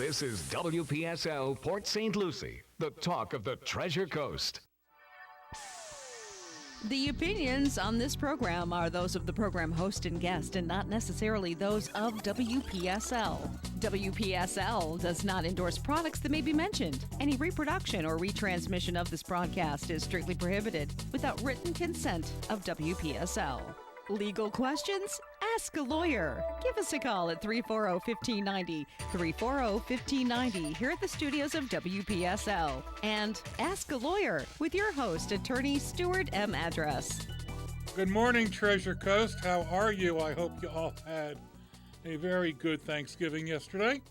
This is WPSL Port St. Lucie, the talk of the Treasure Coast. The opinions on this program are those of the program host and guest and not necessarily those of WPSL. WPSL does not endorse products that may be mentioned. Any reproduction or retransmission of this broadcast is strictly prohibited without written consent of WPSL. Legal questions? Ask a lawyer. Give us a call at 340-1590, 340-1590 here at the studios of WPSL. And Ask a Lawyer with your host, attorney Stuart M. Address. Good morning, Treasure Coast. How are you? I hope you all had a very good Thanksgiving yesterday.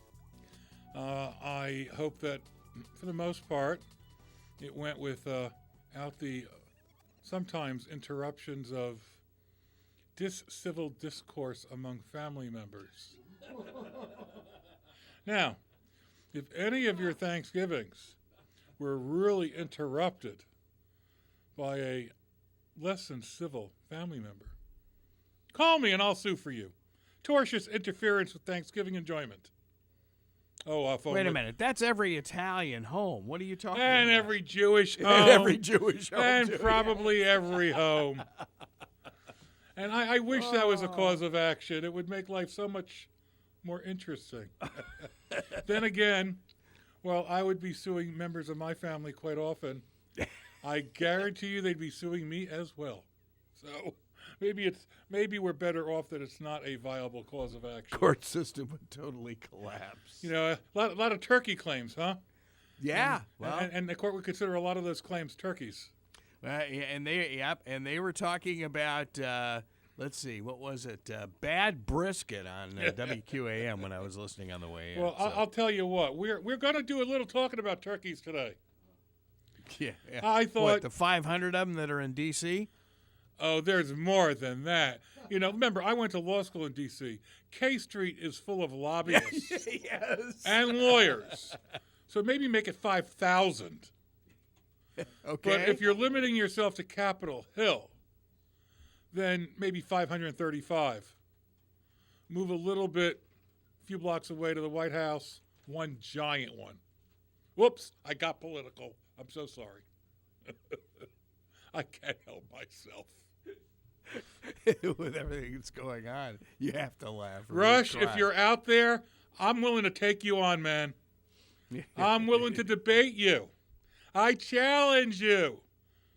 I hope that, for the most part, it went without the sometimes interruptions of civil discourse among family members. Now, if any of your Thanksgivings were really interrupted by a less than civil family member, call me and I'll sue for you. Tortious interference with Thanksgiving enjoyment. Wait a minute. That's every Italian home. What are you talking about? And every Jewish home. And every Jewish home. And too, probably every home. And I wish that was a cause of action. It would make life so much more interesting. Then again, well, I would be suing members of my family quite often. I guarantee you they'd be suing me as well. So maybe we're better off that it's not a viable cause of action. Court system would totally collapse. You know, a lot of turkey claims, huh? Yeah. And the court would consider a lot of those claims turkeys. And they were talking about let's see, what was it? Bad brisket on WQAM when I was listening on the way in. Well, so. I'll tell you what, we're going to do a little talking about turkeys today. Yeah. I thought the 500 of them that are in D.C. Oh, there's more than that. You know, remember, I went to law school in D.C. K Street is full of lobbyists yes. and lawyers. So maybe make it 5,000. Okay. But if you're limiting yourself to Capitol Hill, then maybe 535. Move a little bit, a few blocks away to the White House, one giant one. Whoops, I got political. I'm so sorry. I can't help myself. With everything that's going on, you have to laugh. Rush, if you're out there, I'm willing to take you on, man. I'm willing to debate you. I challenge you.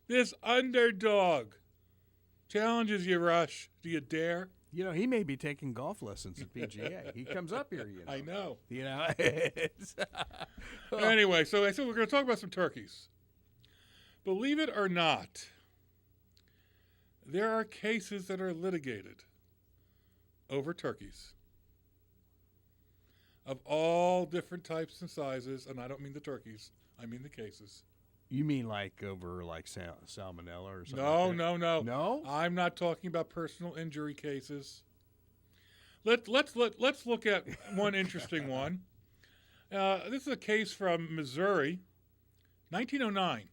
This underdog challenges you, Rush. Do you dare? You know, he may be taking golf lessons at PGA. He comes up here, you know. I know. You know. Anyway, so I said we're going to talk about some turkeys. Believe it or not, there are cases that are litigated over turkeys of all different types and sizes, and I don't mean the turkeys. I mean the cases. You mean like over like salmonella or something? No. No? I'm not talking about personal injury cases. Let's look at one interesting one. This is a case from Missouri, 1909.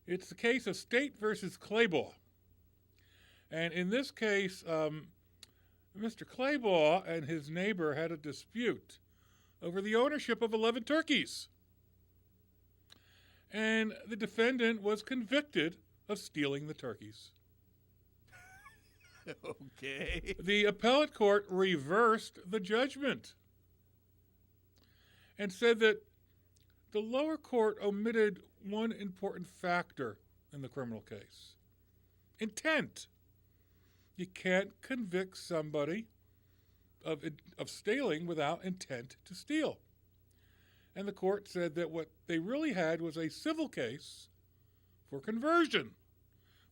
It's the case of State versus Claybaugh. And in this case, Mr. Claybaugh and his neighbor had a dispute over the ownership of 11 turkeys. And the defendant was convicted of stealing the turkeys. Okay. The appellate court reversed the judgment and said that the lower court omitted one important factor in the criminal case: intent. You can't convict somebody of stealing without intent to steal. And the court said that what they really had was a civil case for conversion,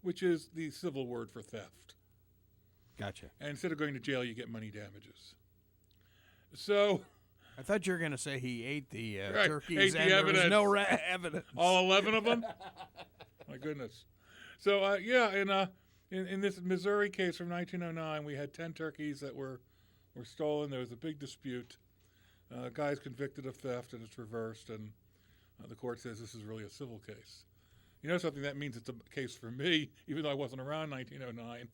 which is the civil word for theft. Gotcha. And instead of going to jail, you get money damages. So I thought you were going to say he ate the right, turkeys ate and the there was evidence. no evidence. All 11 of them? My goodness. So, in this Missouri case from 1909, we had 10 turkeys that were stolen. There was a big dispute. Guy's convicted of theft, and it's reversed, and the court says this is really a civil case. You know something? That means it's a case for me, even though I wasn't around 1909.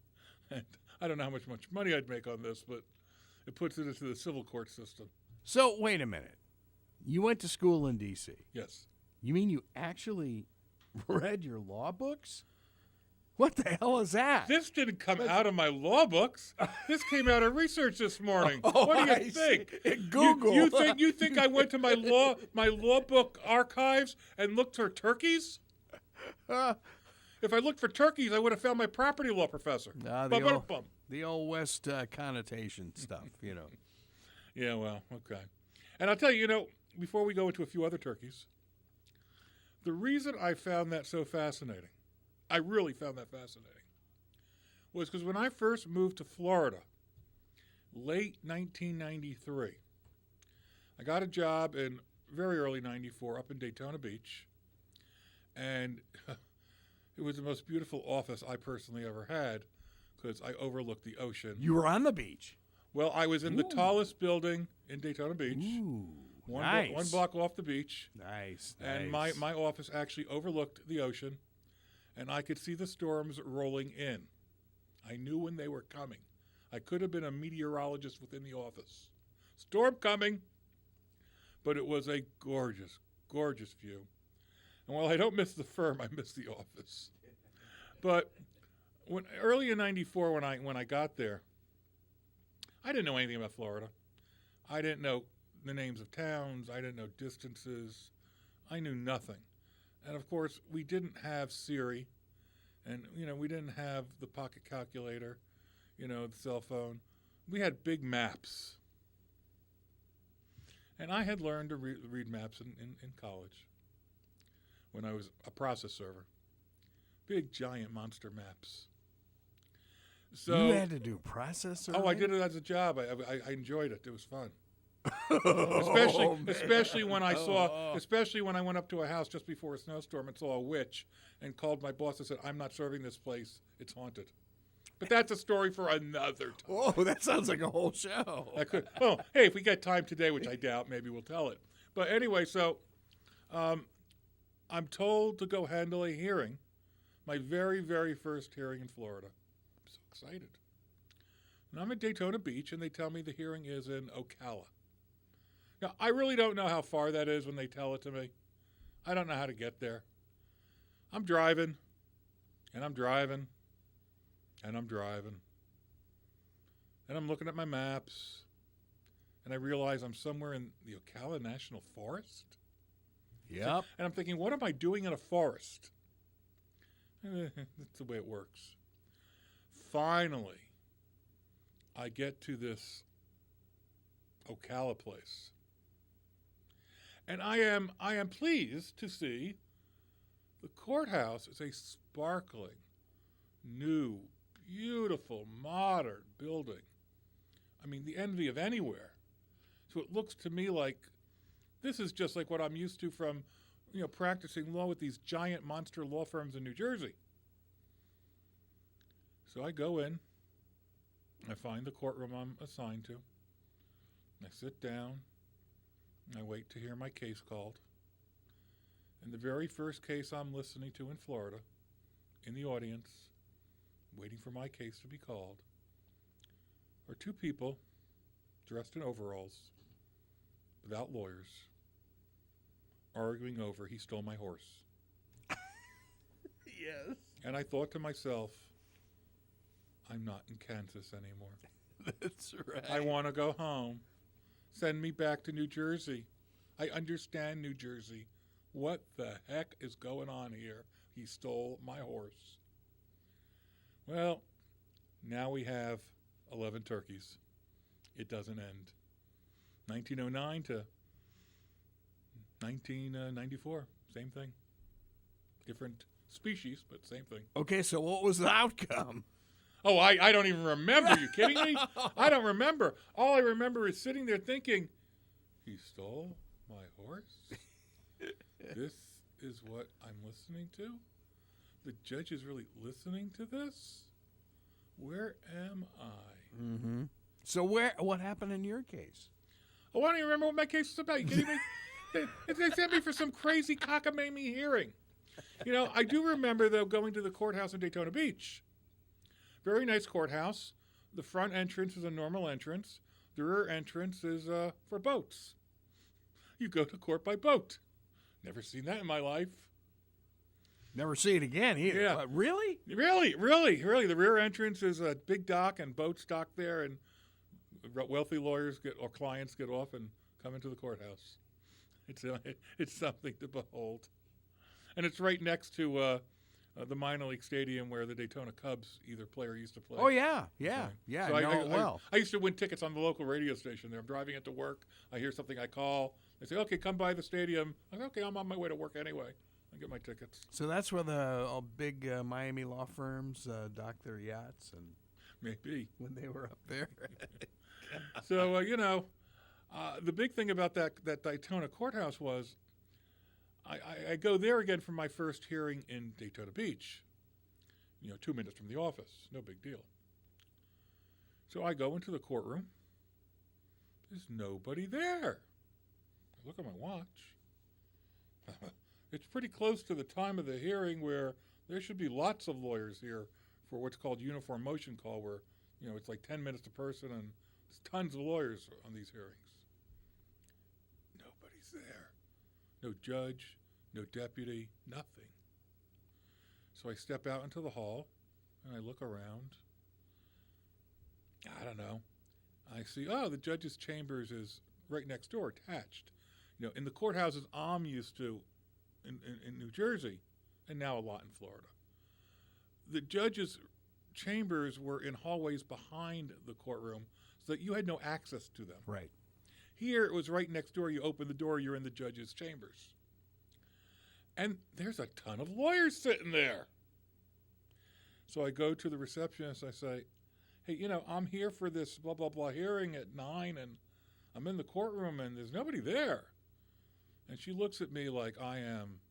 And I don't know how much money I'd make on this, but it puts it into the civil court system. So, wait a minute. You went to school in D.C. Yes. You mean you actually read your law books? What the hell is that? This didn't come out of my law books. This came out of research this morning. Oh, what do I you think? see. Google. You think I went to my law book archives and looked for turkeys? If I looked for turkeys, I would have found my property law professor. The old West connotation stuff, you know. Yeah, well, okay. And I'll tell you, before we go into a few other turkeys, the reason I found that so fascinating, I really found that fascinating, was because when I first moved to Florida, late 1993, I got a job in very early 94 up in Daytona Beach, and it was the most beautiful office I personally ever had because I overlooked the ocean. You were on the beach. Well, I was in the tallest building in Daytona Beach. Ooh, One nice. block off the beach. Nice. And my office actually overlooked the ocean, and I could see the storms rolling in. I knew when they were coming. I could have been a meteorologist within the office. Storm coming, but it was a gorgeous, gorgeous view. And while I don't miss the firm, I miss the office. But early in '94, when I got there, I didn't know anything about Florida. I didn't know the names of towns. I didn't know distances. I knew nothing. And of course, we didn't have Siri, and we didn't have the pocket calculator, the cell phone. We had big maps. And I had learned to read maps in college when I was a process server. Big, giant monster maps. So you had to do process serving? Oh, I did it as a job. I enjoyed it. It was fun. Especially when I went up to a house just before a snowstorm and saw a witch and called my boss and said, "I'm not serving this place. It's haunted." But that's a story for another time. Oh, that sounds like a whole show. Oh, hey, if we get time today, which I doubt, maybe we'll tell it. But anyway, so I'm told to go handle a hearing, my very, very first hearing in Florida. I'm so excited. And I'm at Daytona Beach, and they tell me the hearing is in Ocala. Now, I really don't know how far that is when they tell it to me. I don't know how to get there. I'm driving, and I'm driving, and I'm driving. And I'm looking at my maps, and I realize I'm somewhere in the Ocala National Forest. Yep. And I'm thinking, what am I doing in a forest? That's the way it works. Finally, I get to this Ocala place. And I am pleased to see the courthouse is a sparkling, new, beautiful, modern building. I mean, the envy of anywhere. So it looks to me like this is just like what I'm used to from, practicing law with these giant monster law firms in New Jersey. So I go in, I find the courtroom I'm assigned to, I sit down, I wait to hear my case called. And the very first case I'm listening to in Florida, in the audience, waiting for my case to be called, are two people dressed in overalls, without lawyers, arguing over he stole my horse. Yes. And I thought to myself, I'm not in Kansas anymore. That's right. I want to go home. Send me back to New Jersey. I understand New Jersey. What the heck is going on here? He stole my horse. Well, now we have 11 turkeys. It doesn't end. 1909 to 1994, same thing. Different species, but same thing. Okay, so what was the outcome? Oh, I don't even remember. Are you kidding me? I don't remember. All I remember is sitting there thinking, he stole my horse? This is what I'm listening to? The judge is really listening to this? Where am I? Mm-hmm. So what happened in your case? Oh, I don't even remember what my case is about. Are you kidding me? They sent me for some crazy cockamamie hearing. I do remember, though, going to the courthouse in Daytona Beach. Very nice courthouse. The front entrance is a normal entrance. the rear entrance is for boats. You go to court by boat. Never seen that in my life. Never see it again either. Yeah. Really? Really. The rear entrance is a big dock and boats dock there, and wealthy lawyers or clients get off and come into the courthouse. It's something to behold. And it's right next to the minor league stadium where the Daytona Cubs either play or used to play. Oh, yeah. So I know it well. I used to win tickets on the local radio station there. I'm driving it to work. I hear something, I call. They say, okay, come by the stadium. I'm like, okay, I'm on my way to work anyway. I get my tickets. So that's where the big Miami law firms dock their yachts and Maybe. when they were up there. So, the big thing about that Daytona courthouse was I go there again for my first hearing in Daytona Beach, 2 minutes from the office. No big deal. So I go into the courtroom. There's nobody there. I look at my watch. It's pretty close to the time of the hearing where there should be lots of lawyers here for what's called uniform motion call, where, it's like 10 minutes a person and there's tons of lawyers on these hearings. Nobody's there. No judge, no deputy, nothing. So I step out into the hall and I look around. I don't know. I see, the judge's chambers is right next door, attached. In the courthouses I'm used to in New Jersey, and now a lot in Florida, the judge's chambers were in hallways behind the courtroom so that you had no access to them. Right. Here, it was right next door. You open the door, you're in the judge's chambers. And there's a ton of lawyers sitting there. So I go to the receptionist, I say, hey, I'm here for this blah, blah, blah hearing at 9, and I'm in the courtroom, and there's nobody there. And she looks at me like I am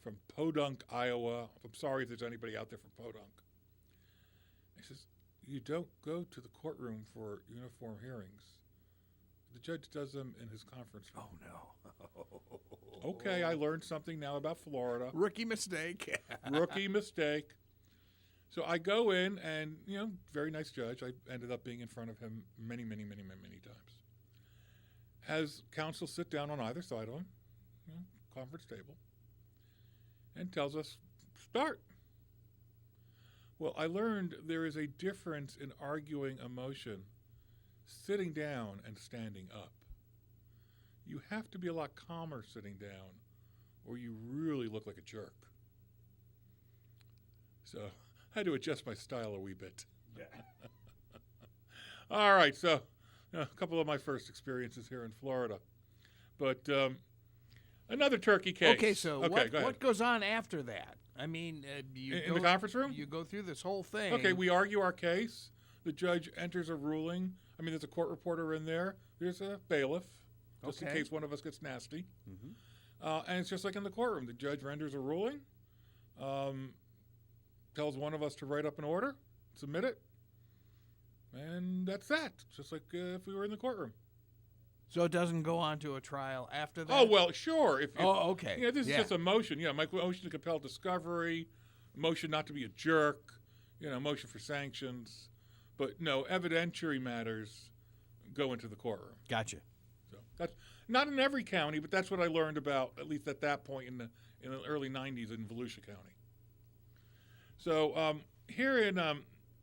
from Podunk, Iowa. I'm sorry if there's anybody out there from Podunk. She says, you don't go to the courtroom for uniform hearings. The judge does them in his conference room. Oh, no. Okay, I learned something now about Florida. Rookie mistake. Rookie mistake. So I go in, and, very nice judge. I ended up being in front of him many, many, many, many, many times. Has counsel sit down on either side of him, conference table, and tells us, start. Well, I learned there is a difference in arguing a motion sitting down and standing up. You have to be a lot calmer sitting down, or you really look like a jerk. So I had to adjust my style a wee bit. All right, so a couple of my first experiences here in Florida. But another turkey case. Okay, so what goes on after that? I mean, in the conference room? You go through this whole thing. Okay, we argue our case. The judge enters a ruling. I mean, there's a court reporter in there. There's a bailiff, just in case one of us gets nasty. Mm-hmm. And it's just like in the courtroom. The judge renders a ruling, tells one of us to write up an order, submit it, and that's that. Just like if we were in the courtroom. So it doesn't go on to a trial after that? Oh, well, sure. Okay. This is just a motion. My motion to compel discovery, motion not to be a jerk, motion for sanctions. But no, evidentiary matters go into the courtroom. Gotcha. So that's not in every county, but that's what I learned about, at least at that point in the early 90s in Volusia County. So here in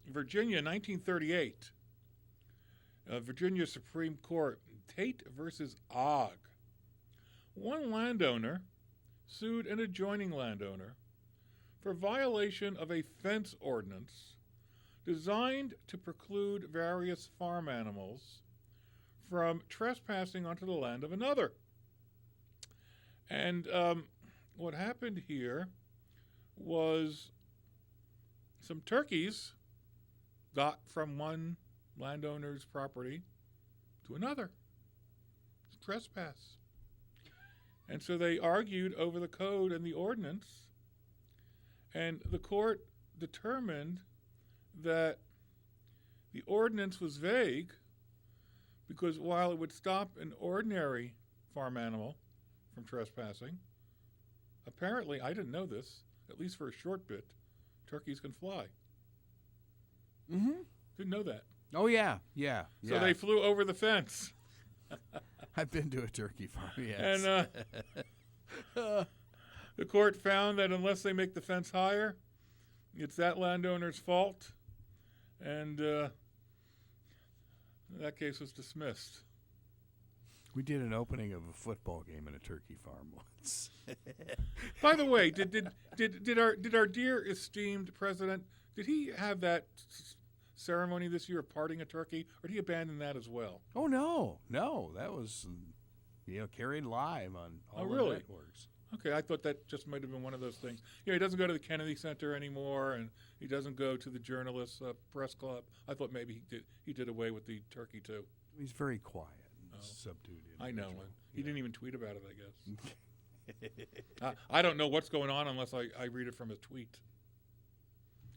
Virginia, 1938, Virginia Supreme Court, Tate versus Ogg. One landowner sued an adjoining landowner for violation of a fence ordinance designed to preclude various farm animals from trespassing onto the land of another. And what happened here was some turkeys got from one landowner's property to another. It's trespass. And so they argued over the code and the ordinance, and the court determined that the ordinance was vague because while it would stop an ordinary farm animal from trespassing, apparently, I didn't know this, at least for a short bit, turkeys can fly. Mm-hmm. Didn't know that. Oh, yeah, yeah. So they flew over the fence. I've been to a turkey farm, yes. And the court found that unless they make the fence higher, it's that landowner's fault. And that case was dismissed. We did an opening of a football game in a turkey farm once. By the way, did our dear esteemed president, did he have that ceremony this year of parting a turkey, or did he abandon that as well? Oh, no, that was carried live on all the really? networks. Okay, I thought that just might have been one of those things. He doesn't go to the Kennedy Center anymore, and he doesn't go to the Journalists Press Club. I thought maybe he did away with the turkey too. He's very quiet and subdued. I know. He didn't even tweet about it, I guess. I don't know what's going on unless I read it from a tweet.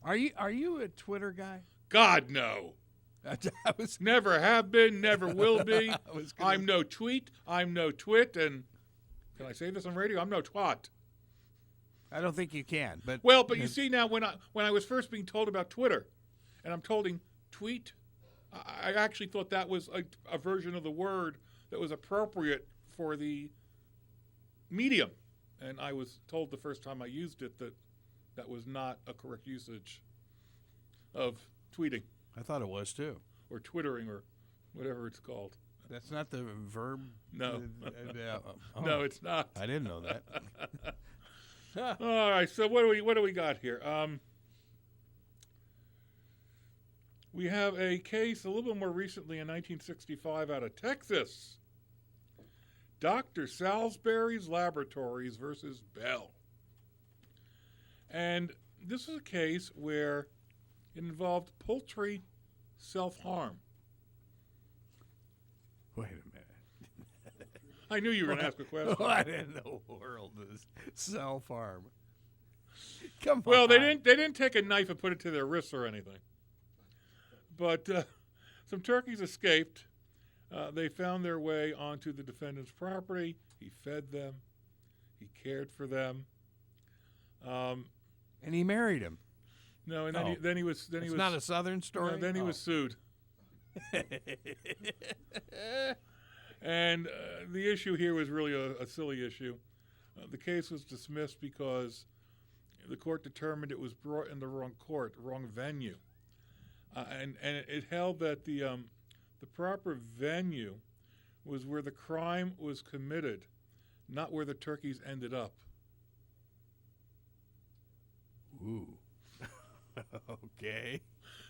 Are you a Twitter guy? God, no. I was Never have been, never will be. I'm no tweet, I'm no twit, and can I say this on radio? I'm no twat. I don't think you can. But you see now, when I was first being told about Twitter, and I'm told tweet, I actually thought that was a version of the word that was appropriate for the medium, and I was told the first time I used it that was not a correct usage of tweeting. I thought it was too. Or twittering, or whatever it's called. That's not the verb? No. No, it's not. I didn't know that. All right, so what do we got here? We have a case a little bit more recently in 1965 out of Texas. Dr. Salisbury's Laboratories versus Bell. And this is a case where it involved poultry self-harm. Wait a minute. I knew you were going to ask a question. What in the world is self-harm? Come on. Well, they didn't take a knife and put it to their wrists or anything. But some turkeys escaped. They found their way onto the defendant's property. He fed them. He cared for them. And he married him. No, and then he was. It's not a Southern story. No, then he was sued. And the issue here was really a silly issue. The case was dismissed because the court determined it was brought in the wrong court, wrong venue, and it held that the proper venue was where the crime was committed, not where the turkeys ended up. Ooh. Okay.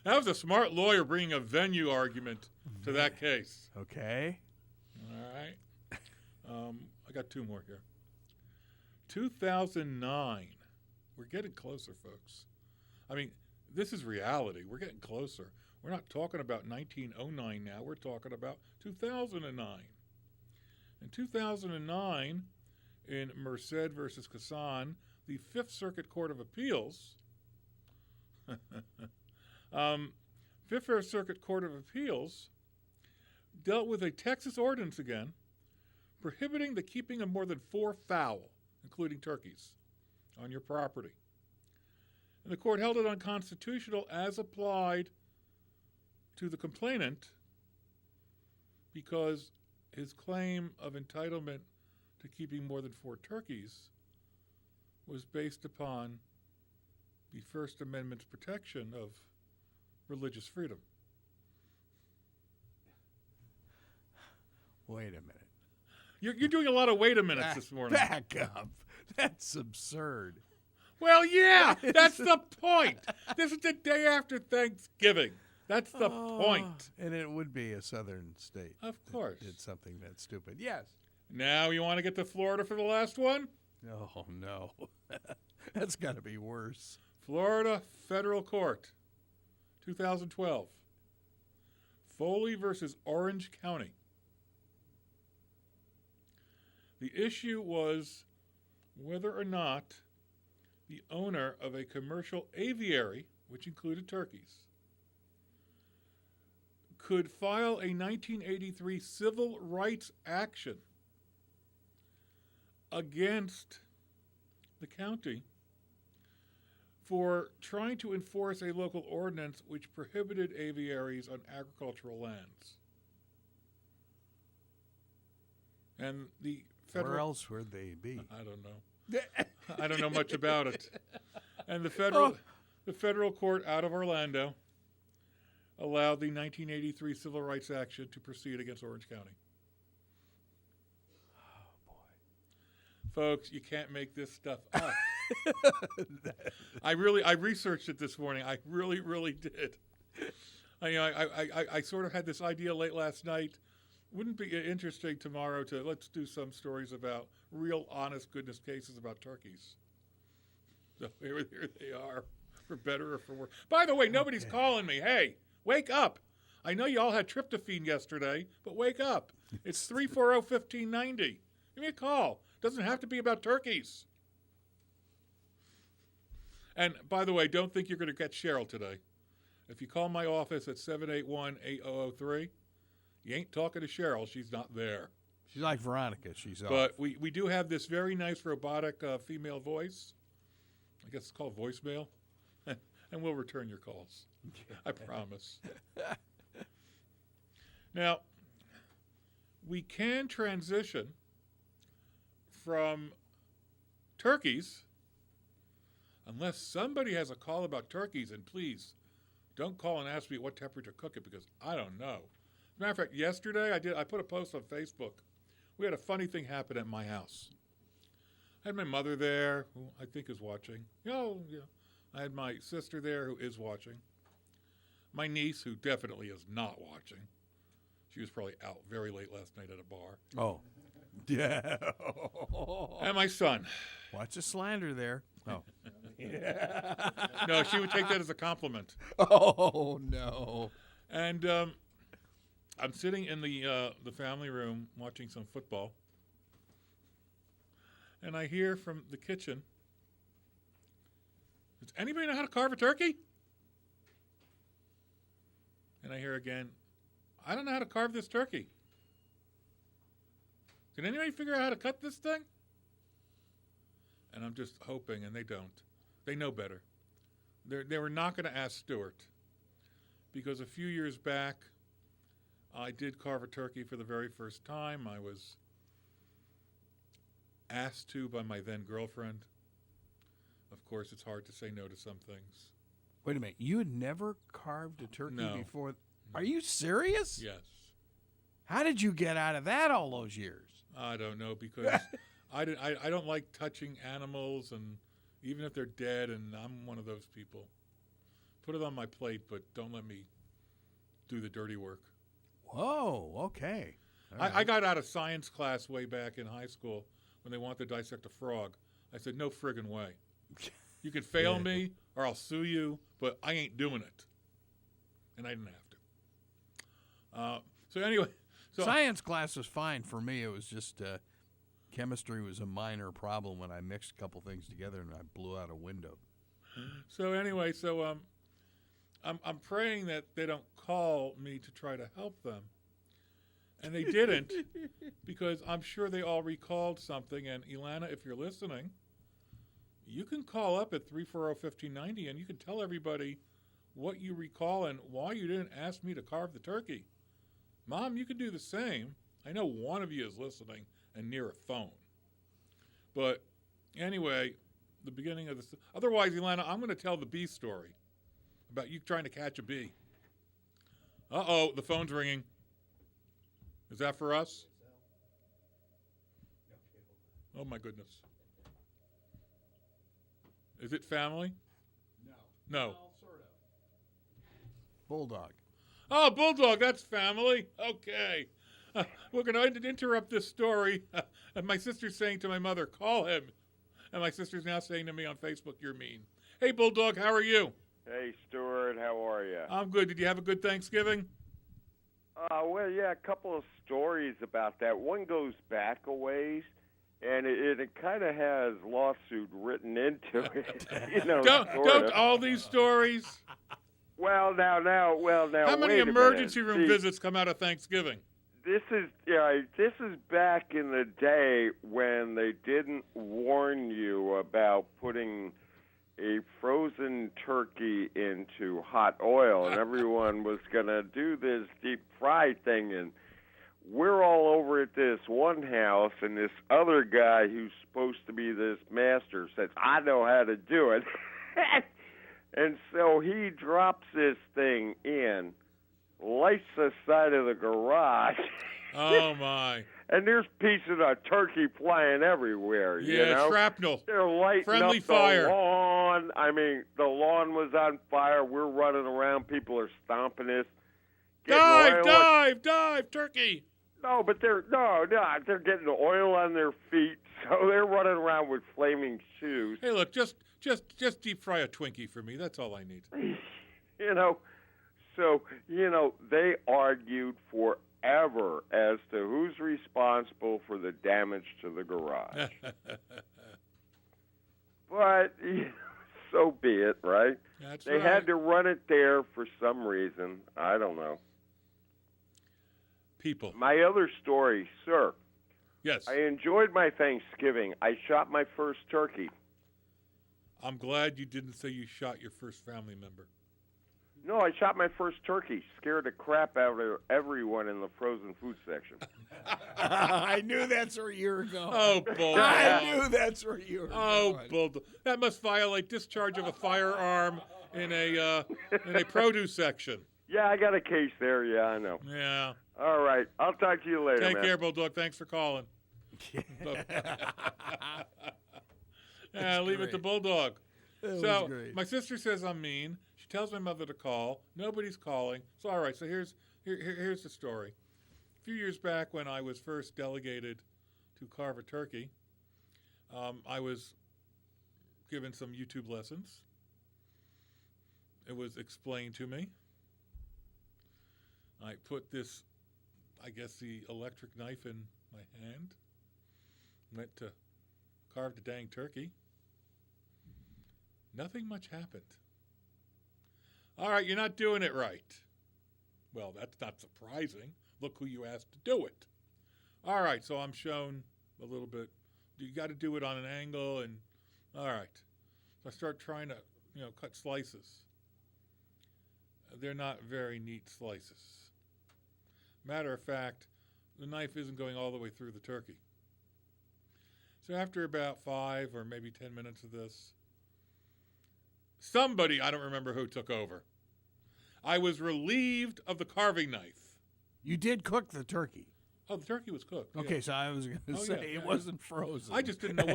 That was a smart lawyer bringing a venue argument to that case. Okay. All right. I got two more here. 2009. We're getting closer, folks. I mean, this is reality. We're getting closer. We're not talking about 1909 now. We're talking about 2009. In 2009, in Merced versus Kassan, the Fifth Circuit Court of Appeals, Fifth Circuit Court of Appeals dealt with a Texas ordinance again, prohibiting the keeping of more than 4 fowl, including turkeys, on your property. And the court held it unconstitutional as applied to the complainant because his claim of entitlement to keeping more than 4 turkeys was based upon the First Amendment's protection of religious freedom. Wait a minute. You're doing a lot of wait a minutes this morning. Back up. That's absurd. Well, yeah, that's the point. This is the day after Thanksgiving. That's the point. And it would be a southern state. Of course. That did something that's stupid. Yes. Now you want to get to Florida for the last one? Oh, no. That's got to be worse. Florida Federal Court, 2012. Foley versus Orange County. The issue was whether or not the owner of a commercial aviary, which included turkeys, could file a 1983 civil rights action against the county for trying to enforce a local ordinance which prohibited aviaries on agricultural lands. And the federal... Where else would they be? I don't know. I don't know much about it. And the federal court out of Orlando allowed the 1983 civil rights action to proceed against Orange County. Oh, boy. Folks, you can't make this stuff up. I researched it this morning. I really did. I sort of had this idea late last night. Wouldn't it be interesting tomorrow to let's do some stories about real, honest goodness cases about turkeys? So here they are, for better or for worse. By the way, nobody's calling me. Hey, wake up. I know you all had tryptophan yesterday, but wake up. It's 340-1590. Give me a call. Doesn't have to be about turkeys. And by the way, don't think you're going to get Cheryl today. If you call my office at 781-8003, you ain't talking to Cheryl. She's not there. She's like Veronica. She's off. But we do have this very nice robotic female voice. I guess it's called voicemail. And we'll return your calls. I promise. Now, we can transition from turkeys, unless somebody has a call about turkeys, and please don't call and ask me what temperature to cook it, because I don't know. As a matter of fact, yesterday I put a post on Facebook. We had a funny thing happen at my house. I had my mother there, who I think is watching. Oh, yeah. I had my sister there, who is watching. My niece, who definitely is not watching. She was probably out very late last night at a bar. Oh. Yeah. And my son. Watch the slander there. Oh. No, she would take that as a compliment. Oh, no. And I'm sitting in the family room watching some football, and I hear from the kitchen, does anybody know how to carve a turkey? And I hear again, I don't know how to carve this turkey. Can anybody figure out how to cut this thing? And I'm just hoping, and they don't. They know better. They were not going to ask Stuart, because a few years back, I did carve a turkey for the very first time. I was asked to by my then girlfriend. Of course, it's hard to say no to some things. Wait a minute. You had never carved a turkey No. before? No. Are you serious? Yes. How did you get out of that all those years? I don't know, because I don't like touching animals, and even if they're dead, and I'm one of those people. Put it on my plate, but don't let me do the dirty work. Whoa, okay. I got out of science class way back in high school when they wanted to dissect a frog. I said, no friggin' way. You can fail me or I'll sue you, but I ain't doing it. And I didn't have to. So anyway. Science class was fine for me. It was just chemistry was a minor problem when I mixed a couple things together and I blew out a window. So anyway, I'm praying that they don't call me to try to help them. And they didn't, because I'm sure they all recalled something. And Ilana, if you're listening, you can call up at 340-1590 and you can tell everybody what you recall and why you didn't ask me to carve the turkey. Mom, you can do the same. I know one of you is listening and near a phone. But anyway, the beginning of this. Otherwise, Ilana, I'm going to tell the bee story about you trying to catch a bee. Uh-oh, the phone's ringing. Is that for us? Oh, my goodness. Is it family? No. Well, sort of. Bulldog. Oh, Bulldog, that's family. Okay. We're going to interrupt this story. And my sister's saying to my mother, call him. And my sister's now saying to me on Facebook, you're mean. Hey, Bulldog, how are you? Hey, Stuart, how are you? I'm good. Did you have a good Thanksgiving? Well, yeah, a couple of stories about that. One goes back a ways, and it kind of has lawsuit written into it. Don't all these stories. Well, now. How many wait a emergency minute. room visits come out of Thanksgiving? This is back in the day when they didn't warn you about putting a frozen turkey into hot oil, and everyone was going to do this deep fry thing, and we're all over at this one house, and this other guy who's supposed to be this master says, I know how to do it. And so he drops this thing in, lights the side of the garage. Oh, my. And there's pieces of turkey flying everywhere, Yeah, you know? shrapnel. They're lighting Friendly up fire. the lawn. I mean, the lawn was on fire. We're running around. People are stomping us. Dive, turkey. No, but they're getting oil on their feet, so they're running around with flaming shoes. Hey, look, just deep fry a Twinkie for me. That's all I need. You know, so, they argued forever as to who's responsible for the damage to the garage. But, so be it, right? That's They right. had to run it there for some reason. I don't know. People. My other story, sir. Yes. I enjoyed my Thanksgiving. I shot my first turkey. I'm glad you didn't say you shot your first family member. No, I shot my first turkey. Scared the crap out of everyone in the frozen food section. I knew that's where you were going. Oh, Bulldog. I knew that's where you were going. Bulldog. That must violate discharge of a firearm in a produce section. Yeah, I got a case there. Yeah, I know. Yeah. All right. I'll talk to you later, Take man. care, Bulldog. Thanks for calling. Leave it to Bulldog. So great. my sister says I'm mean. She tells my mother to call. Nobody's calling. So all right. So here's the story. A few years back, when I was first delegated to carve a turkey, I was given some YouTube lessons. It was explained to me. I put this, I guess, the electric knife in my hand. Went to carve the dang turkey. Nothing much happened. All right, you're not doing it right. Well, that's not surprising. Look who you asked to do it. All right, so I'm shown a little bit. You got to do it on an angle, and all right. So I start trying to, cut slices. They're not very neat slices. Matter of fact, the knife isn't going all the way through the turkey. So after about 5 or maybe 10 minutes of this, somebody, I don't remember who, took over. I was relieved of the carving knife. You did cook the turkey. Oh, the turkey was cooked. Okay, yeah. so I was going to say it wasn't frozen. I just didn't know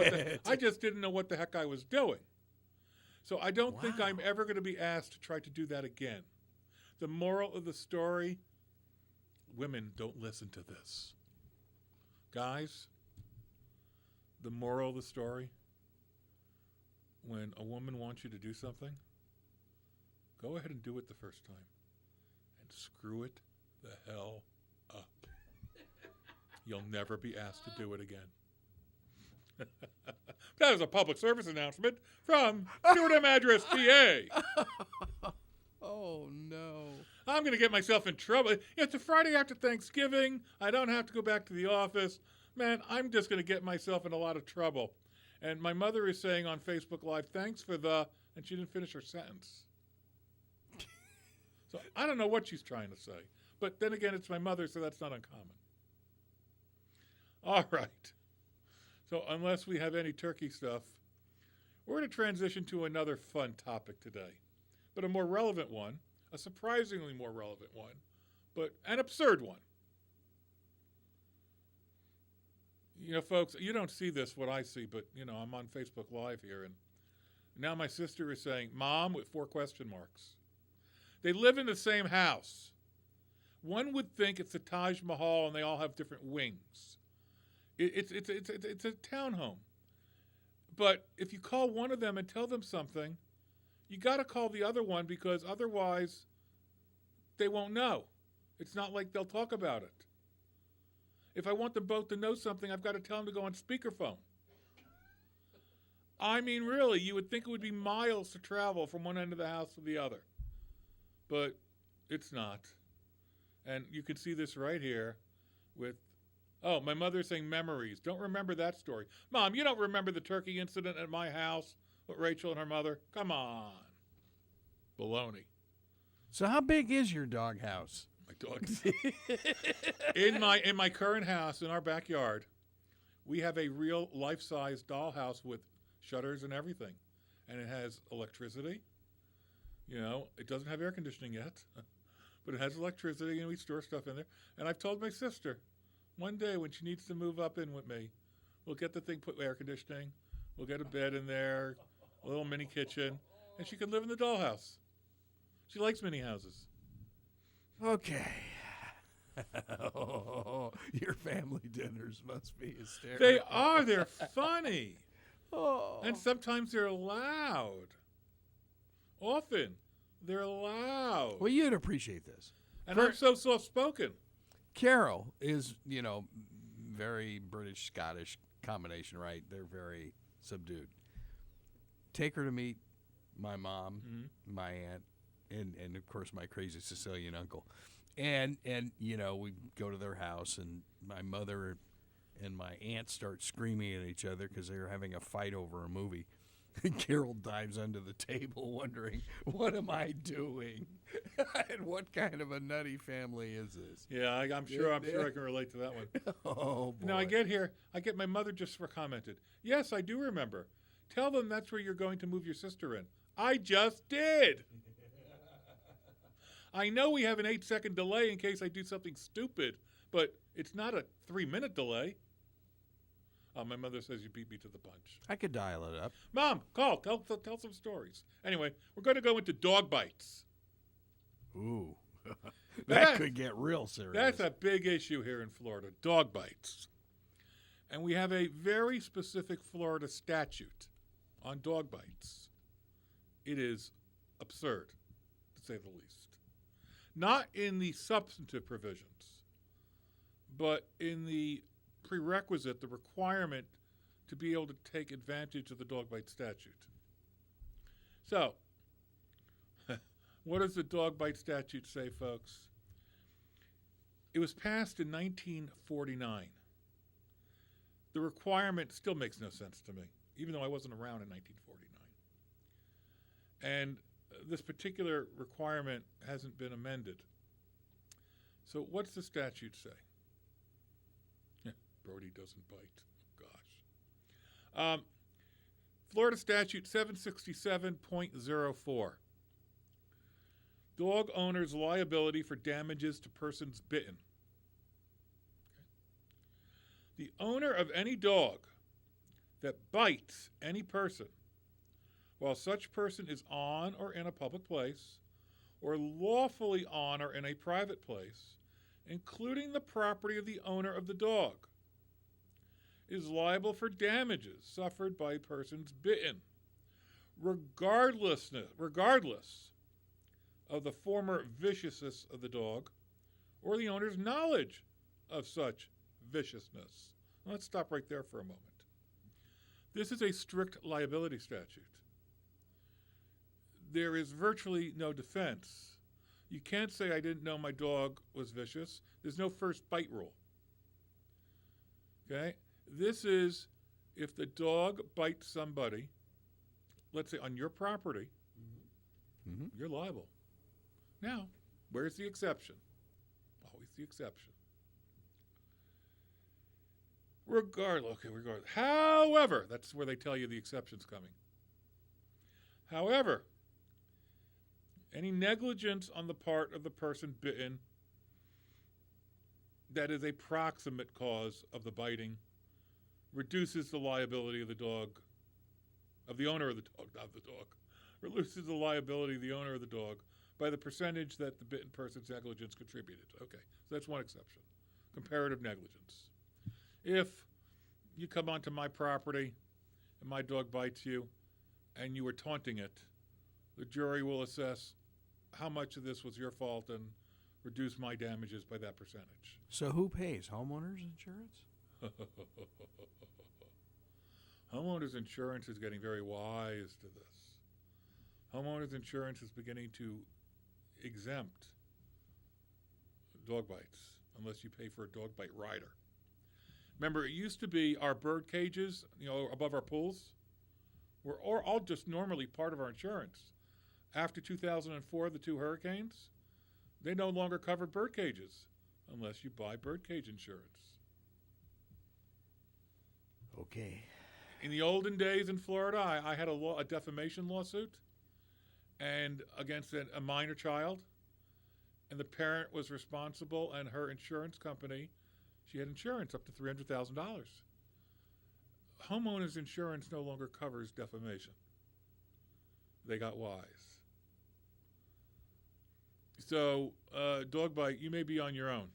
what the heck I was doing. So I don't think I'm ever going to be asked to try to do that again. The moral of the story, women, don't listen to this. Guys, the moral of the story, when a woman wants you to do something, go ahead and do it the first time. And screw it the hell up. You'll never be asked to do it again. That was a public service announcement from Stuart M. Address, PA. Oh, no. I'm going to get myself in trouble. It's a Friday after Thanksgiving. I don't have to go back to the office. Man, I'm just going to get myself in a lot of trouble. And my mother is saying on Facebook Live, thanks for the, and she didn't finish her sentence. So I don't know what she's trying to say. But then again, it's my mother, so that's not uncommon. All right. So unless we have any turkey stuff, we're going to transition to another fun topic today. But a more relevant one, a surprisingly more relevant one, but an absurd one. Folks, you don't see this, what I see, but, I'm on Facebook Live here, and now my sister is saying, Mom, with 4 question marks. They live in the same house. One would think it's the Taj Mahal and they all have different wings. It's a townhome. But if you call one of them and tell them something, you got to call the other one because otherwise they won't know. It's not like they'll talk about it. If I want them both to know something, I've got to tell them to go on speakerphone. I mean, really, you would think it would be miles to travel from one end of the house to the other. But it's not. And you can see this right here with, oh, my mother's saying memories. Don't remember that story. Mom, you don't remember the turkey incident at my house with Rachel and her mother. Come on. Baloney. So how big is your dog house? My dog. in my current house, in our backyard, we have a real life-size dollhouse with shutters and everything. And it has electricity. You know, it doesn't have air conditioning yet, but it has electricity, and we store stuff in there. And I've told my sister, one day when she needs to move up in with me, we'll get the thing put with air conditioning, we'll get a bed in there, a little mini kitchen, and she can live in the dollhouse. She likes mini houses. Okay. Oh, your family dinners must be hysterical. They are. They're funny. Oh. And sometimes they're loud. Often, they're loud. Well, you'd appreciate this. And I'm so soft-spoken. Carol is, very British-Scottish combination, right? They're very subdued. Take her to meet my mom, my aunt, and of course my crazy Sicilian uncle. And we go to their house, and my mother and my aunt start screaming at each other because they're having a fight over a movie. And Carol dives under the table wondering, what am I doing? And what kind of a nutty family is this? Yeah, I'm sure I can relate to that one. Oh, boy. Now, I get my mother just commented, yes, I do remember. Tell them that's where you're going to move your sister in. I just did. I know we have an 8-second delay in case I do something stupid, but it's not a 3-minute delay. My mother says you beat me to the punch. I could dial it up. Mom, call. Tell some stories. Anyway, we're going to go into dog bites. Ooh. That could get real serious. That's a big issue here in Florida, dog bites. And we have a very specific Florida statute on dog bites. It is absurd, to say the least. Not in the substantive provisions, but in the prerequisite, the requirement to be able to take advantage of the dog bite statute. So, what does the dog bite statute say, folks? It was passed in 1949. The requirement still makes no sense to me, even though I wasn't around in 1949. And this particular requirement hasn't been amended. So what's the statute say? Brody doesn't bite. Oh, gosh. Florida Statute 767.04. Dog owner's liability for damages to persons bitten. The owner of any dog that bites any person while such person is on or in a public place or lawfully on or in a private place, including the property of the owner of the dog, is liable for damages suffered by persons bitten, regardless of the former viciousness of the dog or the owner's knowledge of such viciousness. Let's stop right there for a moment. This is a strict liability statute. There is virtually no defense. You can't say I didn't know my dog was vicious. There's no first bite rule. Okay? This is if the dog bites somebody, let's say on your property, you're liable. Now, where's the exception? Always the exception. Regardless. However, that's where they tell you the exception's coming. However, any negligence on the part of the person bitten that is a proximate cause of the biting reduces the liability of the dog, of the owner of the dog, not the dog, reduces the liability of the owner of the dog by the percentage that the bitten person's negligence contributed. Okay, so that's one exception. Comparative negligence. If you come onto my property and my dog bites you and you were taunting it, the jury will assess how much of this was your fault and reduce my damages by that percentage. So who pays? Homeowners insurance? Homeowners insurance is getting very wise to this. Homeowners insurance is beginning to exempt dog bites unless you pay for a dog bite rider. Remember, it used to be our bird cages, above our pools, were all just normally part of our insurance. After 2004, the 2 hurricanes, they no longer covered bird cages unless you buy birdcage insurance. Okay. In the olden days in Florida, I had a defamation lawsuit and against a minor child, and the parent was responsible, and her insurance company, she had insurance up to $300,000. Homeowners insurance no longer covers defamation. They got wise. So, dog bite, you may be on your own.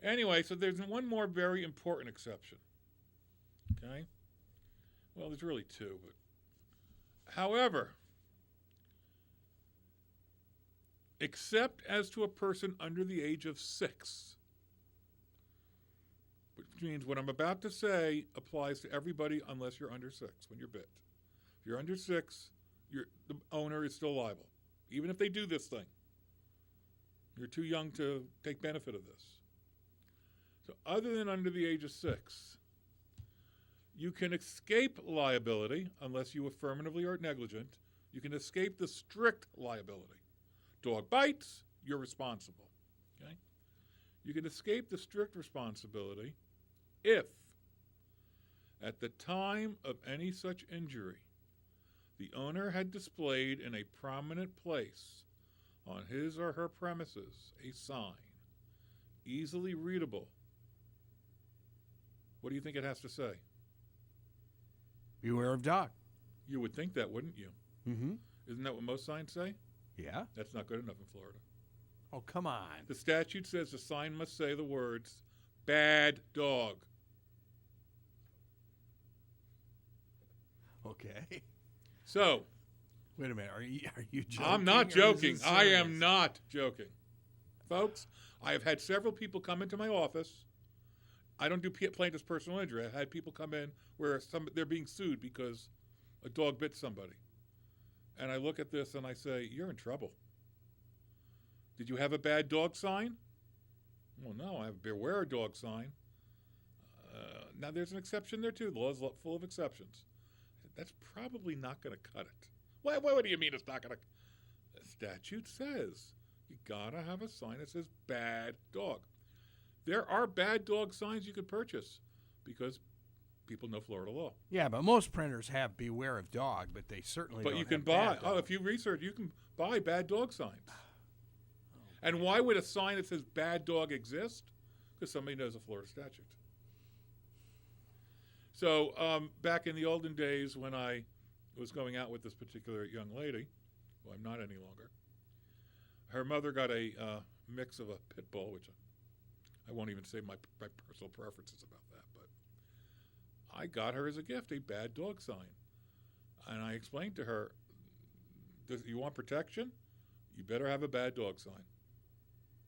Anyway, so there's one more very important exception. Okay? Well, there's really 2, but however, except as to a person under the age of 6, which means what I'm about to say applies to everybody unless you're under 6 when you're bit. If you're under 6, the owner is still liable, even if they do this thing. You're too young to take benefit of this. So other than under the age of 6, you can escape liability unless you affirmatively are negligent. You can escape the strict liability. Dog bites, you're responsible. Okay? You can escape the strict responsibility if, at the time of any such injury, the owner had displayed in a prominent place on his or her premises a sign, easily readable. What do you think it has to say? Beware of dog. You would think that, wouldn't you? Mm-hmm. Isn't that what most signs say? Yeah. That's not good enough in Florida. Oh, come on. The statute says the sign must say the words, bad dog. Okay. So, Wait a minute. Are you joking? I'm not or is joking. this I am serious? not joking. Folks, I have had several people come into my office. I don't do plaintiff's personal injury. I've had people come in where they're being sued because a dog bit somebody. And I look at this and I say, you're in trouble. Did you have a bad dog sign? Well, no, I have a beware of dog sign. Now, there's an exception there, too. The law is full of exceptions. That's probably not going to cut it. What do you mean it's not going to? The statute says you got to have a sign that says bad dog. There are bad dog signs you could purchase because people know Florida law. Yeah, but most printers have beware of dog, but they certainly But don't you can have buy, bad dog. if you research, you can buy bad dog signs. And why would a sign that says bad dog exist? Because somebody knows a Florida statute. So back in the olden days when I was going out with this particular young lady, who I'm not any longer, her mother got a mix of a pit bull, which I won't even say my personal preferences about that, but I got her as a gift a bad dog sign. And I explained to her, you want protection? You better have a bad dog sign.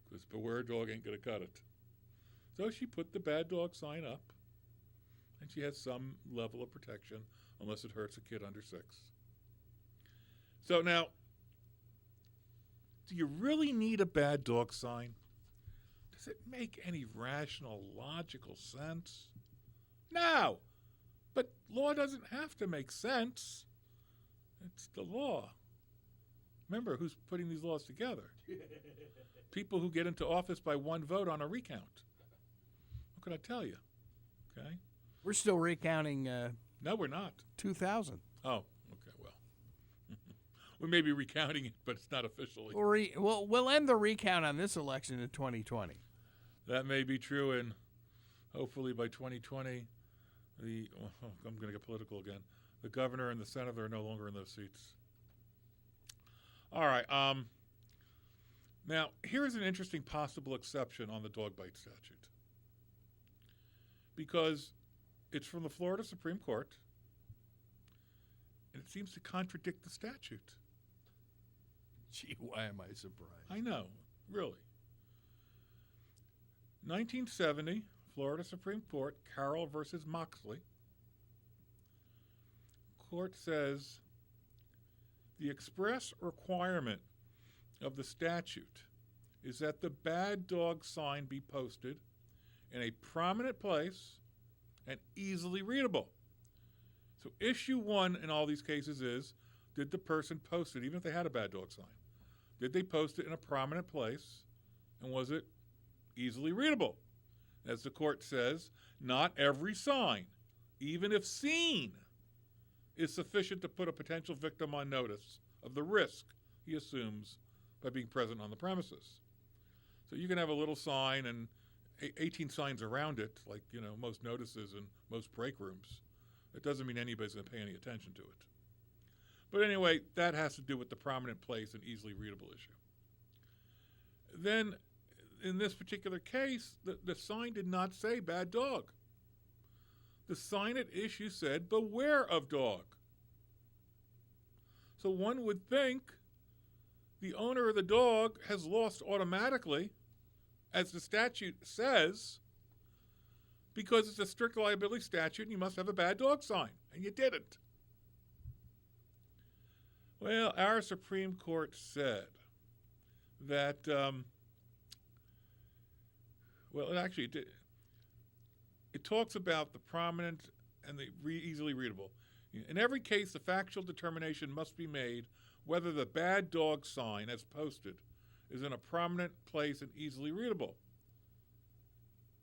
Because beware dog ain't going to cut it. So she put the bad dog sign up, and she has some level of protection, unless it hurts a kid under 6. So now, do you really need a bad dog sign? Does it make any rational, logical sense? No! But law doesn't have to make sense. It's the law. Remember, who's putting these laws together? People who get into office by one vote on a recount. What can I tell you? Okay? We're still recounting No, we're not. 2000. Oh, okay, well. We may be recounting it, but it's not officially. We'll end the recount on this election in 2020. That may be true, and hopefully by 2020, I'm going to get political again. The governor and the senator are no longer in those seats. All right. Now, here's an interesting possible exception on the dog bite statute. Because it's from the Florida Supreme Court, and it seems to contradict the statute. Gee, why am I surprised? I know, really. 1970, Florida Supreme Court, Carroll versus Moxley. Court says the express requirement of the statute is that the bad dog sign be posted in a prominent place and easily readable. So issue one in all these cases is, did the person post it, even if they had a bad dog sign? Did they post it in a prominent place, and was it easily readable? As the court says, not every sign, even if seen, is sufficient to put a potential victim on notice of the risk he assumes by being present on the premises. So you can have a little sign and 18 signs around it, like, most notices in most break rooms. It doesn't mean anybody's going to pay any attention to it. But anyway, that has to do with the prominent place and easily readable issue. Then, in this particular case, the sign did not say bad dog. The sign at issue said, beware of dog. So one would think the owner of the dog has lost automatically, as the statute says, because it's a strict liability statute and you must have a bad dog sign, and you didn't. Well, our Supreme Court said that, it talks about the prominent and the easily readable. In every case, the factual determination must be made whether the bad dog sign, as posted, is in a prominent place and easily readable.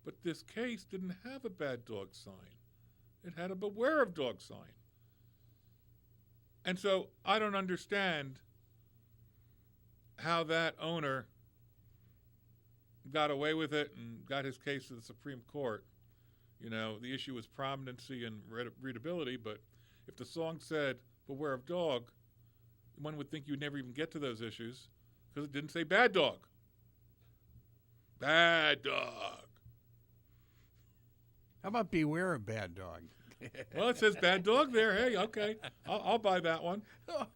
But this case didn't have a bad dog sign. It had a beware of dog sign. And so I don't understand how that owner got away with it and got his case to the Supreme Court. The issue was prominency and readability, but if the song said beware of dog, one would think you'd never even get to those issues because it didn't say bad dog. Bad dog. How about beware of bad dog? Well, it says bad dog there. Hey, okay, I'll buy that one. Oh,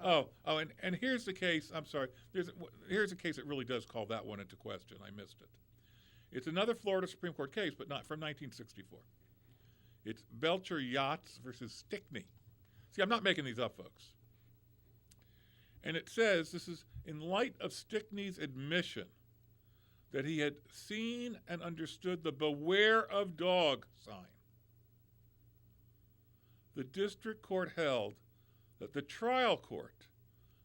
God. Oh, and here's the case. I'm sorry. Here's a case that really does call that one into question. I missed it. It's another Florida Supreme Court case, but not from 1964. It's Belcher Yachts versus Stickney. See, I'm not making these up, folks. And it says, this is in light of Stickney's admission that he had seen and understood the beware of dog sign. The district court held that the trial court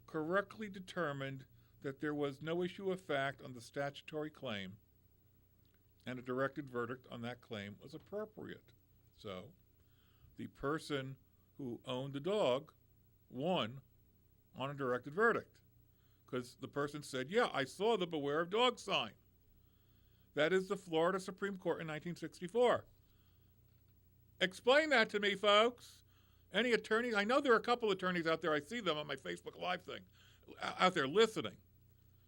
correctly determined that there was no issue of fact on the statutory claim, and a directed verdict on that claim was appropriate. So, the person who owned the dog won on a directed verdict, because the person said, yeah, I saw the beware of dog sign. That is the Florida Supreme Court in 1964. Explain that to me, folks. Any attorneys? I know there are a couple attorneys out there. I see them on my Facebook Live thing, out there listening.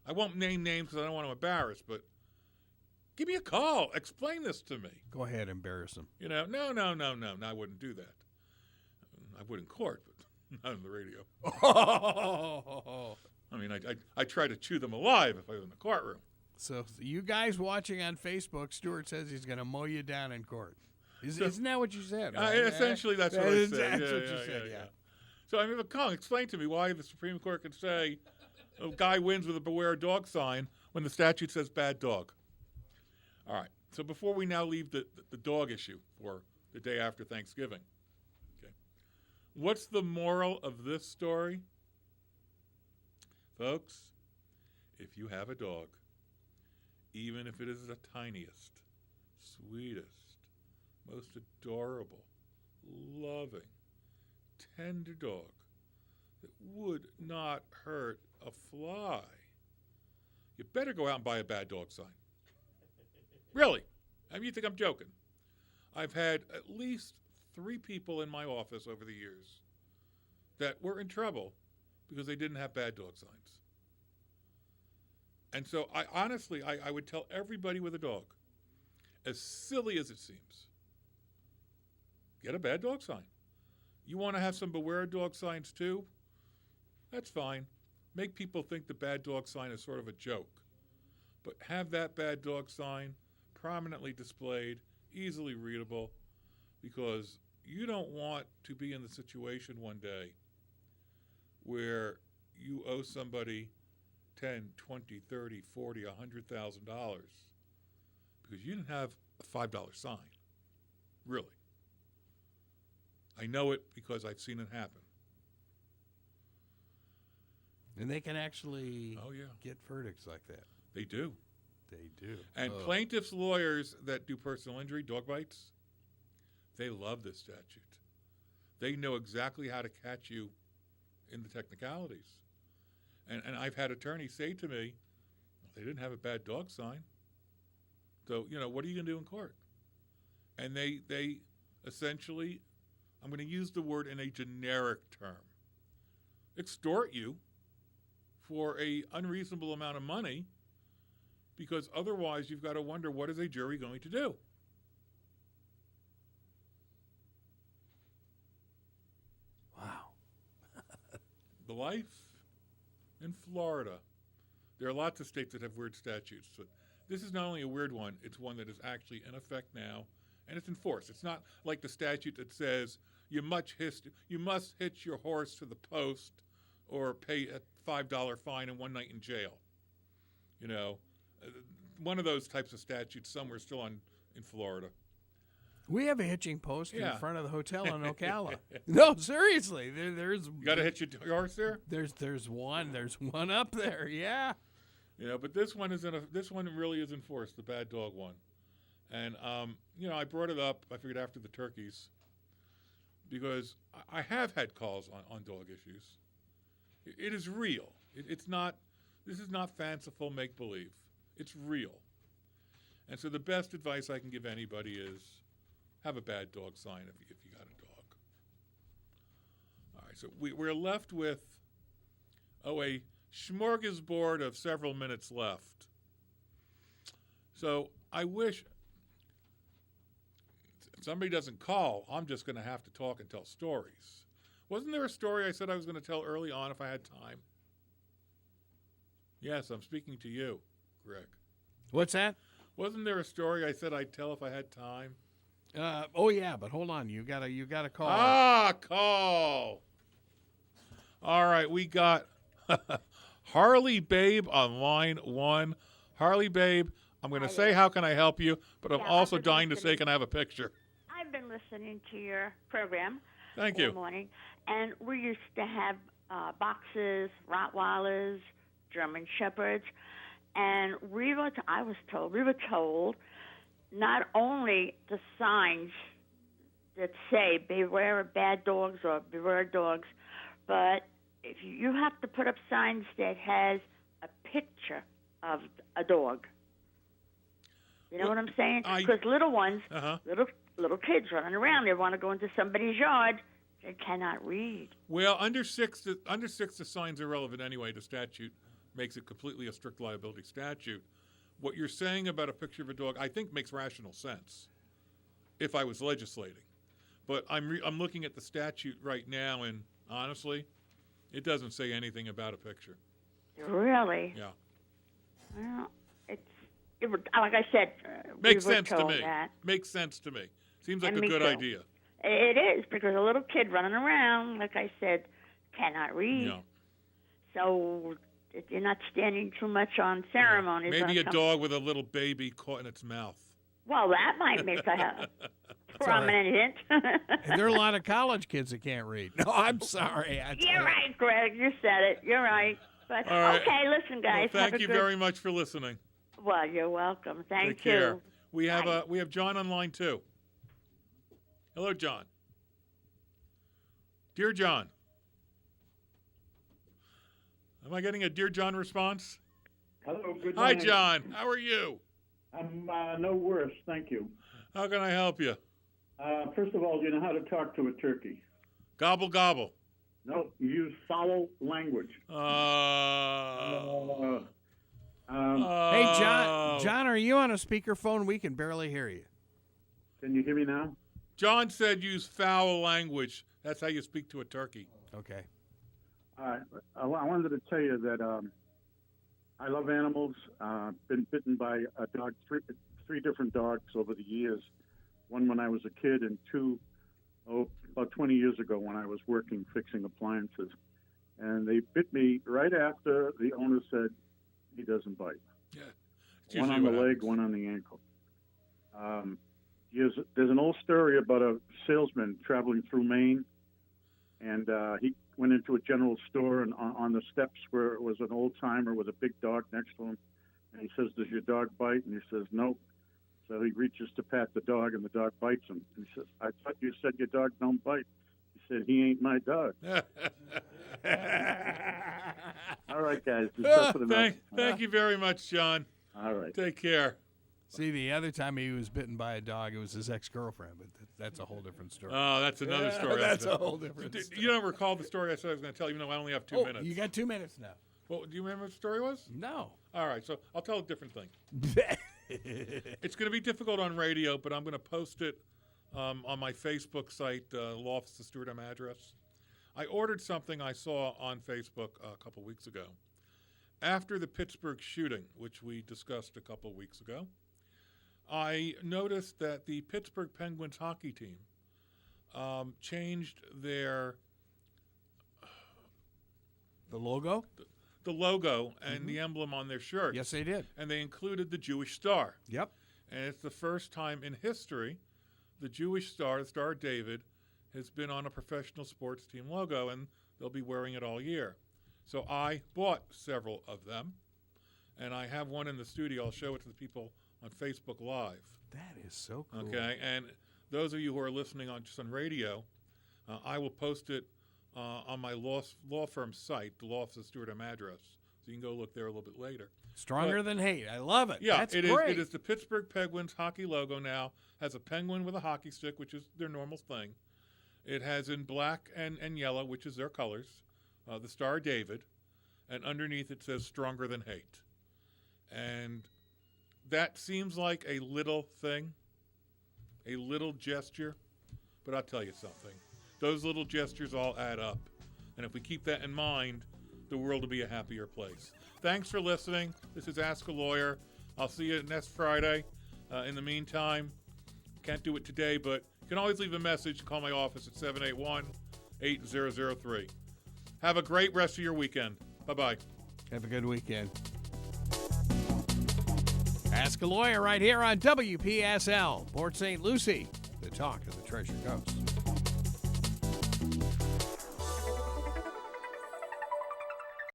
I won't name names because I don't want to embarrass, but give me a call. Explain this to me. Go ahead, embarrass them. No, I wouldn't do that. I would in court, but not on the radio. I mean, I try to chew them alive if I was in the courtroom. So you guys watching on Facebook, Stuart says he's going to mow you down in court. Isn't that what you said? Right? Essentially, that's what I said. That's what you said, yeah. So, I mean, Kong, explain to me why the Supreme Court could say a guy wins with a beware dog sign when the statute says bad dog. All right. So before we now leave the dog issue for the day after Thanksgiving, okay, what's the moral of this story? Folks, if you have a dog, even if it is the tiniest, sweetest, most adorable, loving, tender dog that would not hurt a fly, you better go out and buy a bad dog sign. Really. I mean, you think I'm joking. I've had at least 3 people in my office over the years that were in trouble because they didn't have bad dog signs. And so I would tell everybody with a dog, as silly as it seems, get a bad dog sign. You want to have some beware dog signs too? That's fine. Make people think the bad dog sign is sort of a joke. But have that bad dog sign prominently displayed, easily readable, because you don't want to be in the situation one day where you owe somebody $10, $20, $30, $40, $100,000 because you didn't have a $5 sign. Really. I know it because I've seen it happen. And they can actually Oh, yeah. get verdicts like that. They do. They do. And plaintiffs' lawyers that do personal injury, dog bites, they love this statute. They know exactly how to catch you in the technicalities. And I've had attorneys say to me, they didn't have a bad dog sign. So, what are you going to do in court? And they essentially, I'm going to use the word in a generic term, extort you for a unreasonable amount of money, because otherwise you've got to wonder, what is a jury going to do? Wow. The life in Florida. There are lots of states that have weird statutes, but this is not only a weird one, it's one that is actually in effect now, and it's enforced. It's not like the statute that says you must hitch your horse to the post or pay a $5 fine and 1 night in jail. One of those types of statutes somewhere still in Florida. We have a hitching post in Yeah. front of the hotel in Ocala. No, seriously. There's You got to hitch your horse there? There's one. There's one up there. Yeah. But this one really is enforced, the bad dog one. And I brought it up, I figured, after the turkeys, because I have had calls on dog issues. It is real. This is not fanciful make-believe. It's real. And so the best advice I can give anybody is have a bad dog sign if you got a dog. All right, so we're left with, a smorgasbord of several minutes left. So I wish, if somebody doesn't call, I'm just going to have to talk and tell stories. Wasn't there a story I said I was going to tell early on if I had time? Yes, I'm speaking to you, Greg. What's that? Wasn't there a story I said I'd tell if I had time? Oh yeah, but hold on. You gotta call. Call. All right, we got Harley Babe on line 1. Harley Babe, I'm going to say, how can I help you? But I'm also dying to say, can I have a picture? I've been listening to your program. Thank all you. Morning, and we used to have boxes, Rottweilers, German Shepherds, and I was told not only the signs that say beware of bad dogs or beware dogs, but if you have to put up signs that has a picture of a dog. You know what I'm saying? Because little ones, little kids running around, they want to go into somebody's yard, they cannot read. Well, under six, the signs are relevant anyway. The statute makes it completely a strict liability statute. What you're saying about a picture of a dog, I think, makes rational sense if I was legislating. But I'm looking at the statute right now, and honestly, it doesn't say anything about a picture. Really? Yeah. Well, it would, like I said, makes we were sense to told me. that. Makes sense to me. Seems like And a me good too. idea. It is, because a little kid running around, like I said, cannot read. Yeah. So you're not standing too much on ceremonies. Maybe a dog with a little baby caught in its mouth. Well, that might make a prominent hint. And there are a lot of college kids that can't read. No, I'm sorry. You're right, Greg. You said it. You're right. But All right. okay, listen, guys. Well, thank have a you good... very much for listening. Well, you're welcome. Thank Take you. care. We have Bye. we have John on line 2. Hello, John. Dear John. Am I getting a Dear John response? Hello, good Hi, morning. John. How are you? I'm no worse, thank you. How can I help you? First of all, do you know how to talk to a turkey? Gobble, gobble. No, you use foul language. Hey, John, are you on a speakerphone? We can barely hear you. Can you hear me now? John said use foul language. That's how you speak to a turkey. Okay. I wanted to tell you that I love animals. Been bitten by a dog, three different dogs over the years. One when I was a kid, and two, about 20 years ago when I was working fixing appliances. And they bit me right after the owner said he doesn't bite. Yeah. One on the leg, one on the ankle. There's an old story about a salesman traveling through Maine, and he went into a general store, and on the steps where it was an old timer with a big dog next to him, and he says, "Does your dog bite?" And he says, "Nope." So he reaches to pat the dog, and the dog bites him. And he says, "I thought you said your dog don't bite." He said, "He ain't my dog." All right, guys. Thank you very much, John. All right. Take care. See, the other time he was bitten by a dog, it was his ex-girlfriend, but that's a whole different story. Oh, that's another story. That's a whole different story. You don't recall the story I said I was going to tell you? No, I only have 2 minutes. You got 2 minutes now. Well, do you remember what the story was? No. All right, so I'll tell a different thing. It's going to be difficult on radio, but I'm going to post it on my Facebook site, Law Office of Stuart M address. I ordered something I saw on Facebook a couple weeks ago. After the Pittsburgh shooting, which we discussed a couple weeks ago, I noticed that the Pittsburgh Penguins hockey team changed their The logo? The logo and the emblem on their shirt. Yes, they did. And they included the Jewish star. Yep. And it's the first time in history the Jewish star, the Star of David, has been on a professional sports team logo, and they'll be wearing it all year. So I bought several of them, and I have one in the studio. I'll show it to the people on Facebook Live. That is so cool. Okay, and those of you who are listening just on radio, I will post it on my law firm site, the Law Office of Stuart M address, so you can go look there a little bit later. Stronger than hate. I love it. Yeah, That's it great. is. It is the Pittsburgh Penguins hockey logo now. Has a penguin with a hockey stick, which is their normal thing. It has in black and yellow, which is their colors, the Star of David, and underneath it says "Stronger than hate." And that seems like a little thing, a little gesture, but I'll tell you something. Those little gestures all add up. And if we keep that in mind, the world will be a happier place. Thanks for listening. This is Ask a Lawyer. I'll see you next Friday. In the meantime, can't do it today, but you can always leave a message. Call my office at 781-8003. Have a great rest of your weekend. Bye-bye. Have a good weekend. Ask a Lawyer right here on WPSL, Port St. Lucie, the talk of the Treasure Coast.